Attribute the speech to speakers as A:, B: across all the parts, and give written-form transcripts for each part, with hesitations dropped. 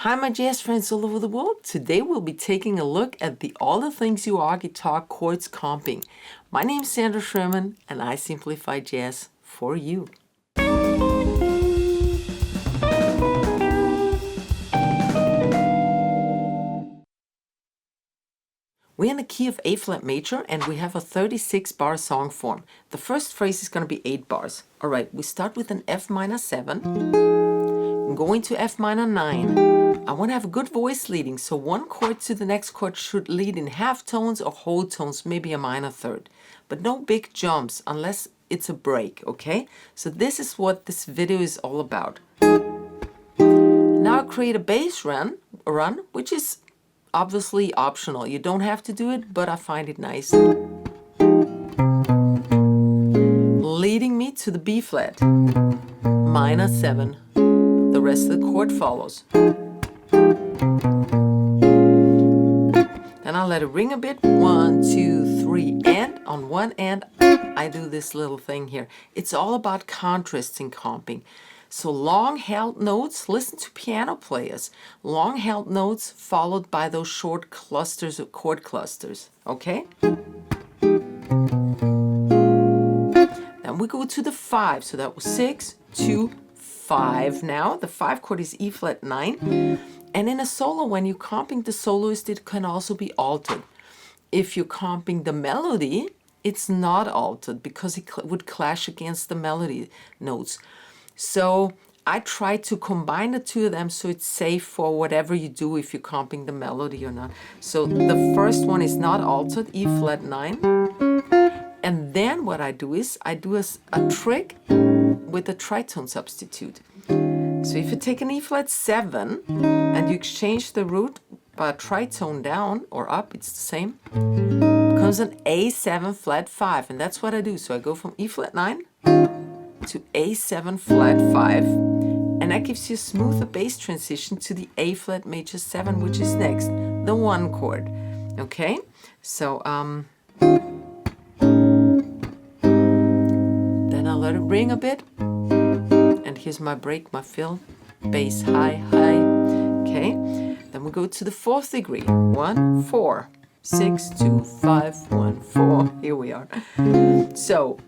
A: Hi my jazz friends all over the world. Today we'll be taking a look at the All the Things You Are guitar chords comping. My name is Sandra Sherman and I simplify jazz for you. We're in the key of A flat major and we have a 36 bar song form. The first phrase is going to be 8 bars. Alright, we start with an F minor 7, going to F minor 9. I want to have a good voice leading, so one chord to the next chord should lead in half tones or whole tones, maybe a minor third. But no big jumps unless it's a break, okay? So this is what this video is all about. Now create a bass run, which is obviously optional. You don't have to do it, but I find it nice. Leading me to the B flat, minor 7. The rest of the chord follows. Then I'll let it ring a bit. 1, 2, 3, and on one end I do this little thing here. It's all about contrasts in comping. So long held notes, listen to piano players. Long held notes followed by those short clusters of chord clusters. Okay? Then we go to the 5. So that was 6, 2, 5 now. The 5 chord is E flat 9. And in a solo, when you're comping the soloist, it can also be altered. If you're comping the melody, it's not altered because it would clash against the melody notes. So I try to combine the two of them so it's safe for whatever you do, if you're comping the melody or not. So the first one is not altered, E flat 9. And then what I do is I do a trick with a tritone substitute. So if you take an E flat 7 and you exchange the root by a tritone down or up, it's the same, comes an A7 flat 5, and that's what I do. So I go from E flat 9 to A7 flat 5, and that gives you a smoother bass transition to the A flat major 7, which is next, the 1 chord. Okay, so then I'll let it ring a bit. And here's my break, my fill, bass high, high. Okay, then we go to the 4th degree. 1, 4, 6, 2, 5, 1, 4. Here we are. So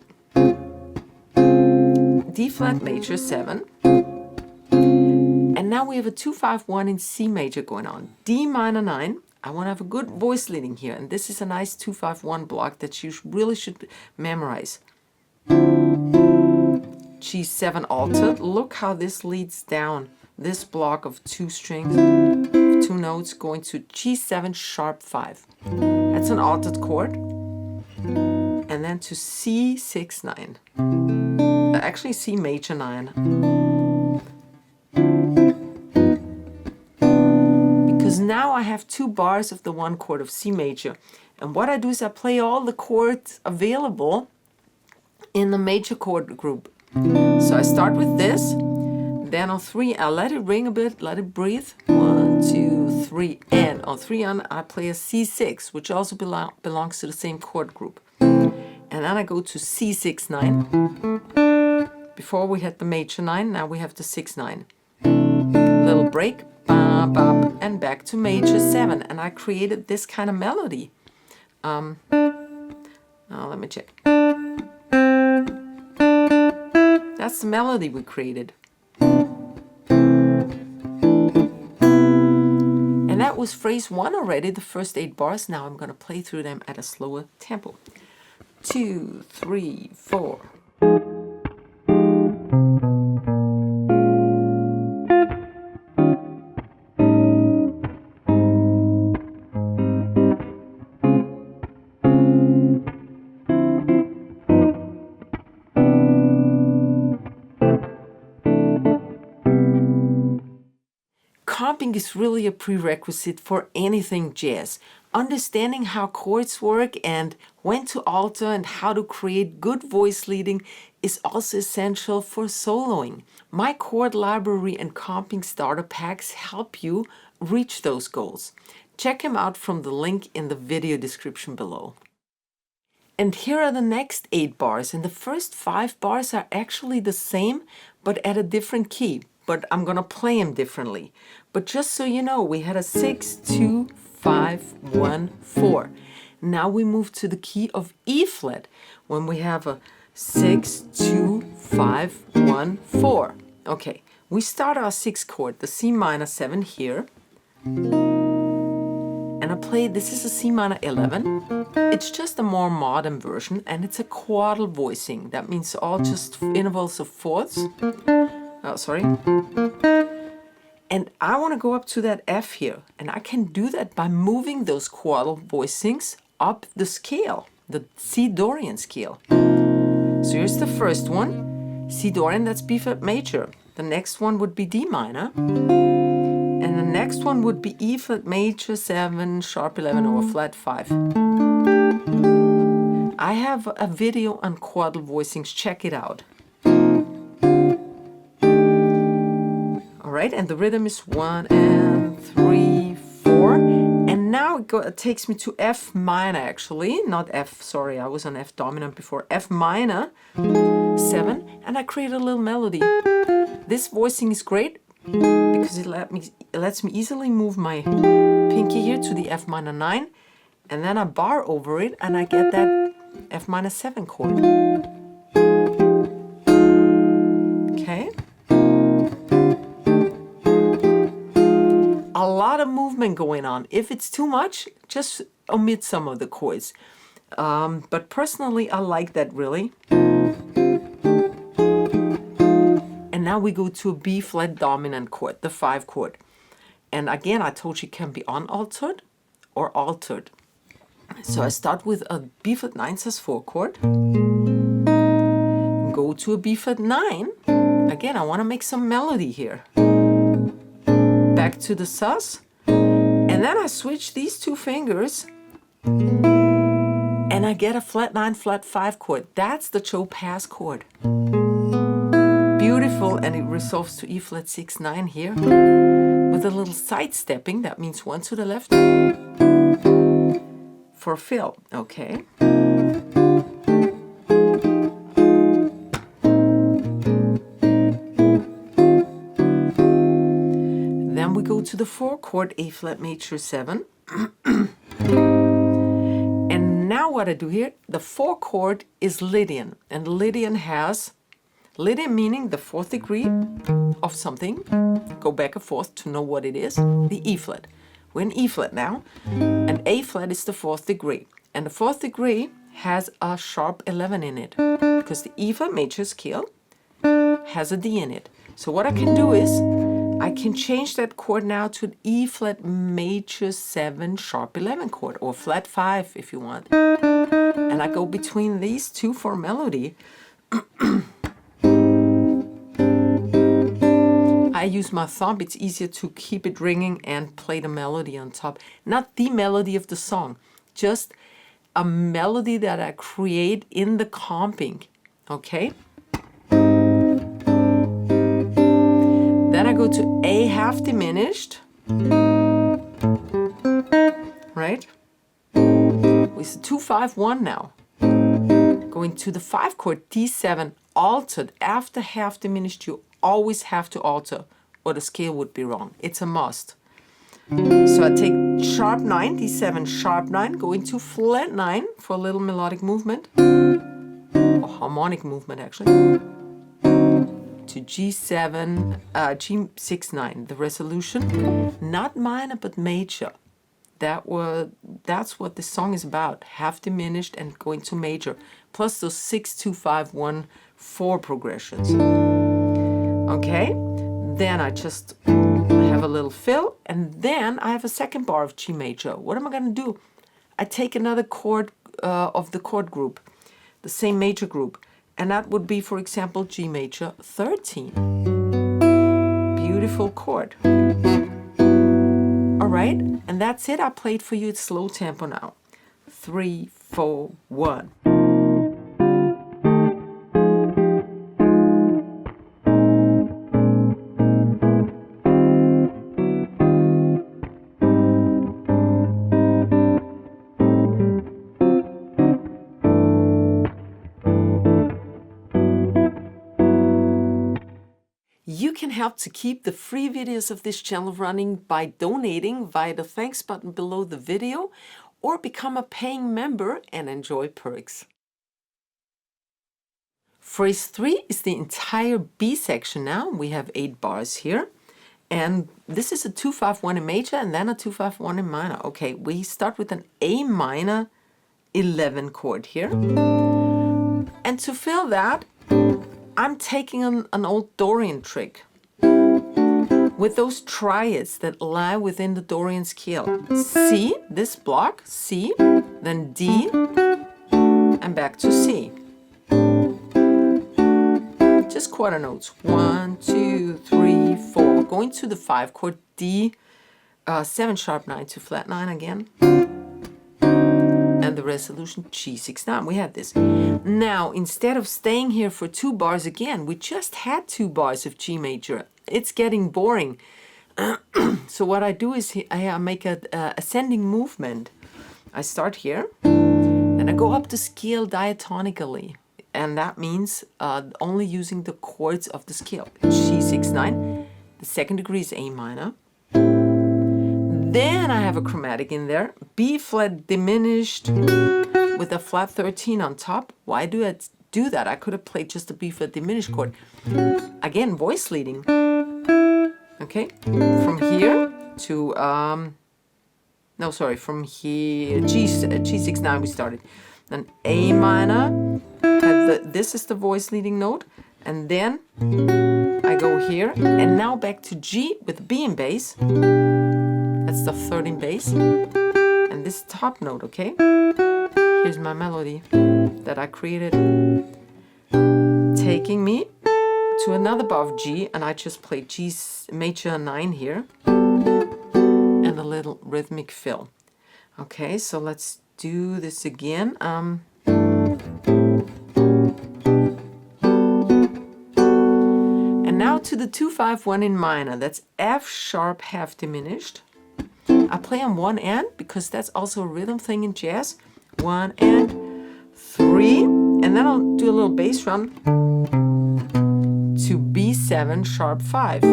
A: D flat major 7. And now we have a 2, 5, 1 in C major going on. D minor 9. I want to have a good voice leading here. And this is a nice 2, 5, 1 block that you really should memorize. G7 altered. Look how this leads down. This block of 2 strings, 2 notes going to G7 sharp 5. That's an altered chord. And then to C6 9. Actually C major 9. Because now I have 2 bars of the 1 chord of C major. And what I do is I play all the chords available in the major chord group. So I start with this, then on 3 I let it ring a bit, let it breathe. 1, 2, 3, and on 3 I play a C6, which also belongs to the same chord group. And then I go to C6 9. Before we had the major 9, now we have the 6 9. Little break, ba, ba, and back to major 7. And I created this kind of melody. Now let me check. That's the melody we created. And that was phrase 1 already, the first 8 bars. Now I'm going to play through them at a slower tempo. 2, 3, 4. Comping is really a prerequisite for anything jazz. Understanding how chords work and when to alter and how to create good voice leading is also essential for soloing. My chord library and comping starter packs help you reach those goals. Check them out from the link in the video description below. And here are the next 8 bars, and the first 5 bars are actually the same but at a different key. but I'm gonna play them differently. But just so you know, we had a 6, 2, 5, 1, 4. Now we move to the key of E flat when we have a 6, 2, 5, 1, 4. Okay, we start our 6th chord, the C minor 7 here. And I play, this is a C minor 11. It's just a more modern version, and it's a chordal voicing. That means all just intervals of fourths. Oh, sorry. And I want to go up to that F here, and I can do that by moving those chordal voicings up the scale, the C Dorian scale. So here's the first one, C Dorian, that's B flat major. The next one would be D minor. And the next one would be E flat major 7, sharp 11 or flat 5. I have a video on chordal voicings, check it out. All right, and the rhythm is 1 and 3, 4. And now it takes me to F minor actually, not F, sorry, I was on F dominant before. F minor 7, and I create a little melody. This voicing is great because it lets me easily move my pinky here to the F minor 9, and then I bar over it and I get that F minor 7 chord. Okay. A lot of movement going on. If it's too much, just omit some of the chords. But personally, I like that really. And now we go to a B flat dominant chord, the 5 chord. And again, I told you it can be unaltered or altered. So I start with a B flat 9 sus4 chord. Go to a B flat 9. Again, I want to make some melody here. Back to the sus. And then I switch these 2 fingers. And I get a flat 9, flat 5 chord. That's the Cho pass chord. Beautiful, and it resolves to E flat 6, 9 here with a little sidestepping. That means 1 to the left for fill. Okay. Then we go to the 4 chord, A flat major 7. And now what I do here, the 4 chord is Lydian, and Lydian has Lydian meaning the 4th degree of something. Go back and forth to know what it is. The E flat. We're in E flat now. And A flat is the 4th degree. And the 4th degree has a sharp 11 in it. Because the E flat major scale has a D in it. So what I can do is, I can change that chord now to an E flat major 7 sharp 11 chord. Or flat 5 if you want. And I go between these 2 for melody. I use my thumb, it's easier to keep it ringing and play the melody on top. Not the melody of the song, just a melody that I create in the comping, okay? Then I go to A half diminished, right? With 2, 5, 1 now. Going to the 5 chord, D7, altered. After half diminished, you always have to alter or the scale would be wrong. It's a must. So I take sharp 9, D7, sharp 9, go into flat 9 for a little melodic movement, or harmonic movement actually, to G7, G6, 9, the resolution, not minor but major. That's what the song is about, half diminished and going to major, plus those 6, 2, 5, 1, 4 progressions. Okay, then I just have a little fill, and then I have a second bar of G major. What am I going to do? I take another chord of the chord group, the same major group, and that would be, for example, G major 13. Beautiful chord. All right, and that's it. I played for you. It's slow tempo now. 3, 4, 1. You can help to keep the free videos of this channel running by donating via the thanks button below the video, or become a paying member and enjoy perks. Phrase 3 is the entire B section now. We have 8 bars here. And this is a 2-5-1 in major and then a 2-5-1 in minor. Okay, we start with an A minor 11 chord here. And to fill that, I'm taking an old Dorian trick with those triads that lie within the Dorian scale. C, this block, C, then D, and back to C. Just quarter notes. 1, 2, 3, 4. Going to the 5 chord D, 7 sharp 9 to flat 9 again. And the resolution G6-9. We had this. Now, instead of staying here for 2 bars again, we just had 2 bars of G major. It's getting boring. So what I do is I make a ascending movement. I start here, then I go up the scale diatonically. And that means only using the chords of the scale. G6-9. The second degree is A minor. Then I have a chromatic in there. B flat diminished with a flat 13 on top. Why do I do that? I could have played just a B flat diminished chord. Again, voice leading. Okay. From here to, from here, G6-9 we started. Then A minor. This is the voice leading note, and then I go here, and now back to G with B in bass. That's the third in bass, and this top note, okay? Here's my melody that I created, taking me to another bar of G, and I just play G major 9 here, and a little rhythmic fill. Okay, so let's do this again. Now to the 2-5-1 in minor. That's F sharp half diminished. I play on one end because that's also a rhythm thing in jazz. 1 and 3, and then I'll do a little bass run to B7 sharp 5.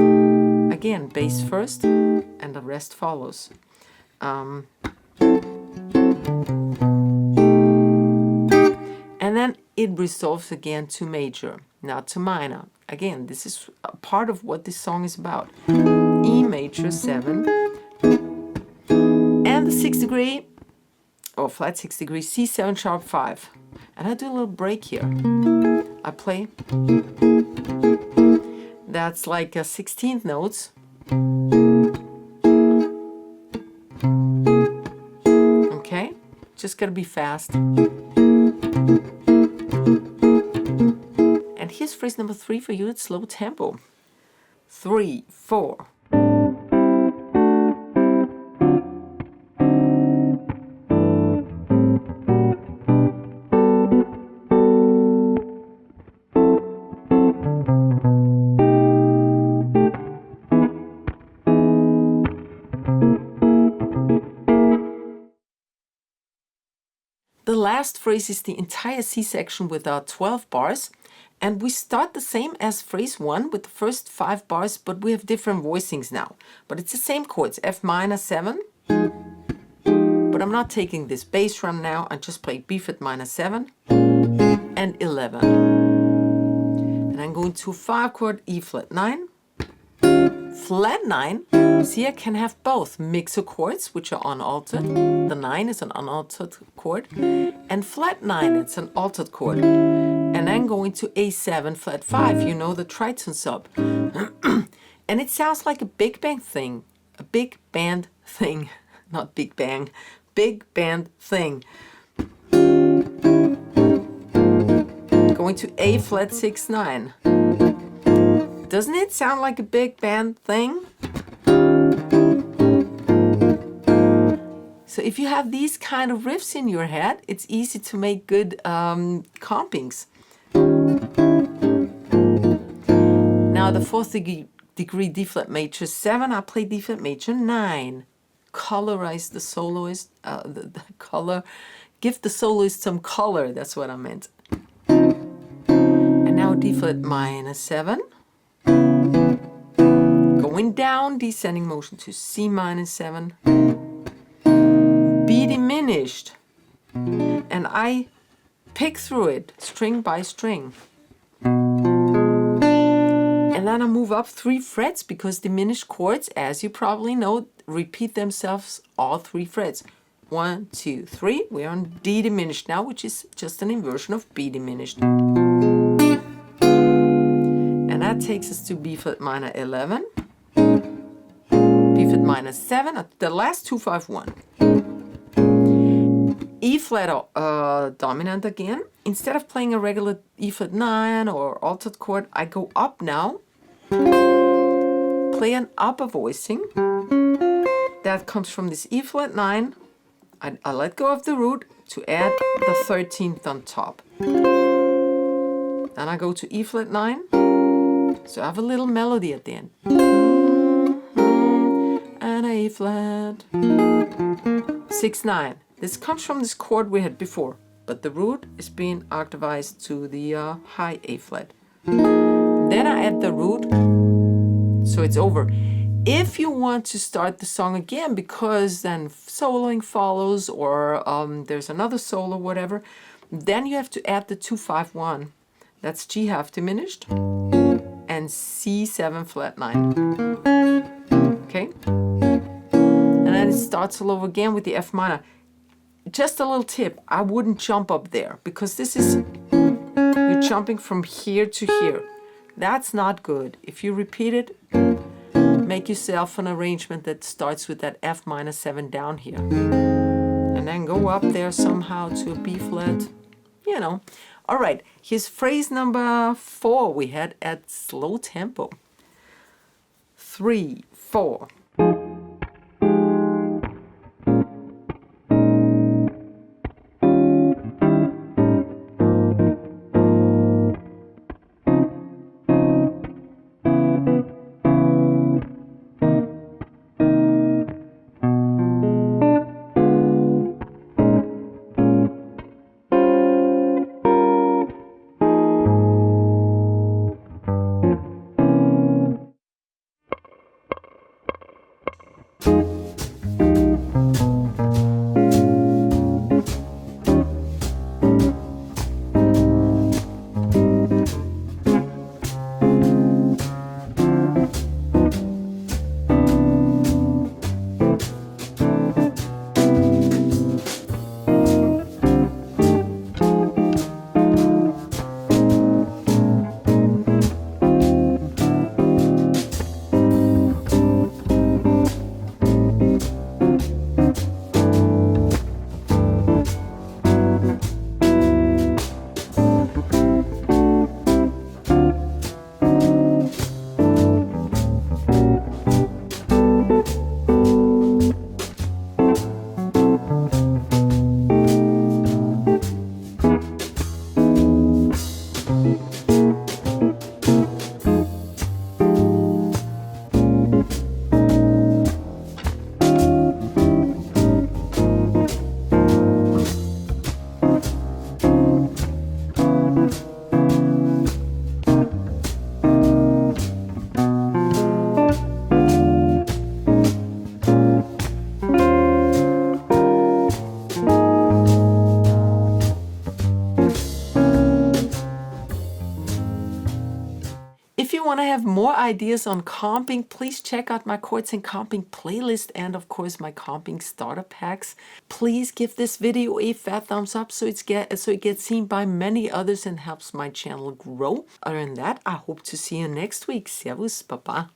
A: Again, bass first, and the rest follows. And then it resolves again to major. Now to minor. Again, this is a part of what this song is about. E major 7. And the 6th degree, or flat 6th degree, C7 sharp 5. And I do a little break here. I play. That's like 16th notes. Okay, just gotta be fast. And here's phrase number 3 for you at slow tempo. 3, 4. The last phrase is the entire C section with our 12 bars. And we start the same as phrase 1 with the first 5 bars, but we have different voicings now. But it's the same chords, F minor 7. But I'm not taking this bass run now, I just play B flat minor 7 and 11. And I'm going to 5 chord E flat 9, flat 9. See, I can have both mixer chords, which are unaltered. The 9 is an unaltered chord, and flat 9, it's an altered chord. And then going to A7 flat 5, you know, the tritone sub. And it sounds like a big bang thing. A big band thing. Not big bang. Big band thing. Going to A flat 6 9. Doesn't it sound like a big band thing? So if you have these kind of riffs in your head, it's easy to make good compings. Now the 4th degree D flat major 7, I play D flat major 9. Colorize the soloist, the color, give the soloist some color, that's what I meant. And now D flat minor 7. Going down, descending motion to C minor 7, B diminished, and I pick through it string by string. And then I move up 3 frets because diminished chords, as you probably know, repeat themselves all 3 frets. 1, 2, 3. We're on D diminished now, which is just an inversion of B diminished. And that takes us to B flat minor 11, B flat minor 7, the last 2, 5, 1. E flat dominant again. Instead of playing a regular E flat 9 or altered chord, I go up now, play an upper voicing. That comes from this E flat 9. I let go of the root to add the 13th on top. Then I go to E flat 9. So I have a little melody at the end. And a E flat. 6, 9. This comes from this chord we had before, but the root is being octavized to the high A flat. Then I add the root, so it's over. If you want to start the song again, because then soloing follows, or there's another solo, whatever, then you have to add the 2, 5, 1. That's G half diminished and C7 flat 9. Okay? And then it starts all over again with the F minor. Just a little tip, I wouldn't jump up there, because this is, you're jumping from here to here. That's not good. If you repeat it, make yourself an arrangement that starts with that F minor 7 down here. And then go up there somehow to a B flat, you know. All right, here's phrase number 4 we had at slow tempo. 3, 4. If you want to have more ideas on comping, please check out my chords and comping playlist and of course my comping starter packs. Please give this video a fat thumbs up so it gets seen by many others and helps my channel grow. Other than that, I hope to see you next week. Servus, Baba.